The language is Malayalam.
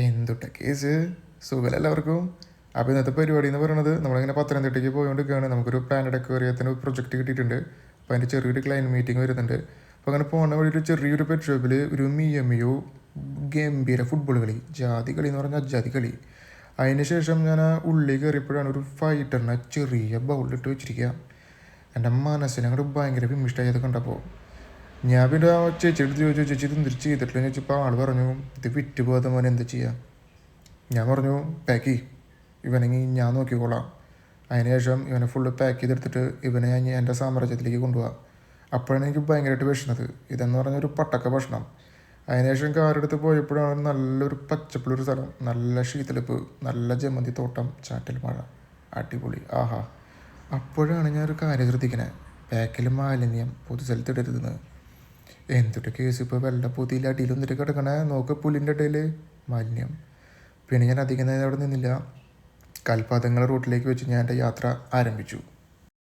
എന്തുട്ട കേസ് സുഖമല്ല എല്ലാവർക്കും. അപ്പോൾ ഇന്നത്തെ പരിപാടി എന്ന് പറയുന്നത് നമ്മളിങ്ങനെ പത്തനംതിട്ടയ്ക്ക് പോയോണ്ടിരിക്കുകയാണ്. നമുക്കൊരു പ്ലാനറ്റ് അക്വേറിയത്തിന് പ്രൊജക്റ്റ് കിട്ടിയിട്ടുണ്ട്. അപ്പോൾ അതിൻ്റെ ചെറിയൊരു ക്ലൈൻറ്റ് മീറ്റിംഗ് വരുന്നുണ്ട്. അപ്പോൾ അങ്ങനെ പോകുന്ന വഴി ഒരു ചെറിയൊരു പെറ്റ് ഷോപ്പിൽ ഒരു മിയമിയോ ഗംഭീര ഫുട്ബോൾ കളി, ജാതി കളി എന്ന് പറഞ്ഞാൽ ജാതി കളി. അതിന് ശേഷം ഞാൻ ആ ഉള്ളിൽ കയറിയപ്പോഴാണ് ഒരു ഫൈറ്ററിനെ ചെറിയ ബൗളിലിട്ട് വെച്ചിരിക്കുക. എൻ്റെ മനസ്സിനെ അങ്ങോട്ട് ഭയങ്കര വിമിഷ്ടമായത് കണ്ടപ്പോൾ ഞാൻ പിന്നെ ആ ചേച്ചിയെടുത്ത് ചോദിച്ചു, ചേച്ചി ഇത് എന്തിട്ട് ചെയ്തിട്ടില്ലെന്ന് ചോദിച്ചപ്പോൾ ആൾ പറഞ്ഞു, ഇത് വിറ്റ് പോകാതെ മോനെ എന്താ ചെയ്യുക. ഞാൻ പറഞ്ഞു പാക്ക് ഇവനെങ്കിൽ ഞാൻ നോക്കിക്കോളാം. അതിനുശേഷം ഇവനെ ഫുള്ള് പാക്ക് ചെയ്തെടുത്തിട്ട് ഇവനെ ഞാൻ എൻ്റെ സാമ്രാജ്യത്തിലേക്ക് കൊണ്ടുപോകാം. അപ്പോഴാണ് എനിക്ക് ഭയങ്കരമായിട്ട് വിഷണത്. ഇതെന്ന് പറഞ്ഞൊരു പട്ടക്ക ഭക്ഷണം. അതിനുശേഷം കാറെടുത്ത് പോയപ്പോഴാണ് നല്ലൊരു പച്ചപ്പുള്ളൊരു സ്ഥലം, നല്ല ശീതളിപ്പ്, നല്ല ജമന്തി തോട്ടം, ചാറ്റൽ മഴ, അടിപൊളി, ആഹാ. അപ്പോഴാണ് ഞാനൊരു കാര്യം ശ്രദ്ധിക്കണേ, പാക്കിൽ മാലിന്യം പൊതു സ്ഥലത്തിടരുതെന്ന്. എന്തൊരു കേസ് ഇപ്പോൾ വെള്ള പൊതിയിൽ അടിയിലൊന്നിട്ട് കിടക്കണേ, നോക്ക് പുല്ലിൻ്റെ ഇടയിൽ മാലിന്യം. പിന്നെ ഞാൻ അധികം നേരം അവിടെ നിന്നില്ല, കൽപ്പാതങ്ങൾ റൂട്ടിലേക്ക് വെച്ച് ഞാൻ എൻ്റെ യാത്ര ആരംഭിച്ചു.